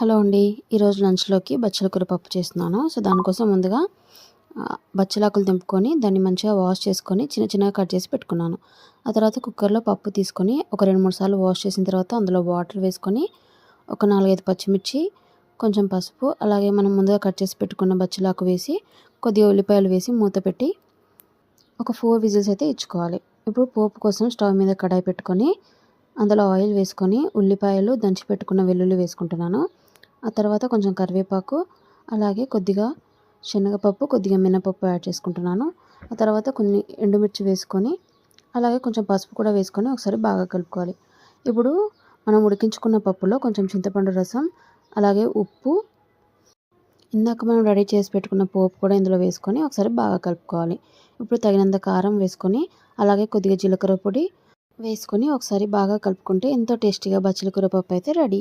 Hello అండి. ఈరోజు లంచ్‌లోకి బచ్చల కూర పప్పు చేస్తున్నాను. దానికోసం ముందుగా బచ్చలాకులు తెంపుకొని దాన్ని మంచిగా వాష్ చేసుకొని చిన్న చిన్నగా కట్ చేసి పెట్టుకున్నాను. ఆ తర్వాత కుక్కర్‌లో పప్పు తీసుకొని ఒక 2, 3 సార్లు వాష్ చేసిన తర్వాత అందులో వాటర్ వేసుకొని ఒక 4, 5 పచ్చిమిర్చి, కొంచెం పసుపు, అలాగే మనం ముందుగా కట్ చేసి పెట్టుకున్న బచ్చలాకు వేసి కొద్దిగా ఉల్లిపాయలు వేసి మూత పెట్టి ఒక 4 విజిల్స్ అయితే ఇచ్చుకోవాలి. ఇప్పుడు పోపు కోసం స్టవ్ మీద కడాయి పెట్టుకొని అందులో ఆయిల్ వేసుకొని ఉల్లిపాయలు, దంచి పెట్టుకున్న వెల్లుల్లి వేసుకుంటున్నాను. ఆ తర్వాత కొంచెం కరివేపాకు, అలాగే కొద్దిగా శనగపప్పు, కొద్దిగా మినపప్పు యాడ్ చేసుకుంటున్నాను. ఆ తర్వాత కొన్ని ఎండుమిర్చి వేసుకొని అలాగే కొంచెం పసుపు కూడా వేసుకొని ఒకసారి బాగా కలుపుకోవాలి. ఇప్పుడు మనం ఉడికించుకున్న పప్పులో కొంచెం చింతపండు రసం, అలాగే ఉప్పు, ఇందాక మనం రెడీ చేసి పెట్టుకున్న పోపు కూడా ఇందులో వేసుకొని ఒకసారి బాగా కలుపుకోవాలి. ఇప్పుడు తగినంత కారం వేసుకొని అలాగే కొద్దిగా జీలకర్ర పొడి వేసుకొని ఒకసారి బాగా కలుపుకుంటే ఎంతో టేస్టీగా బచ్చల కూర పప్పు అయితే రెడీ.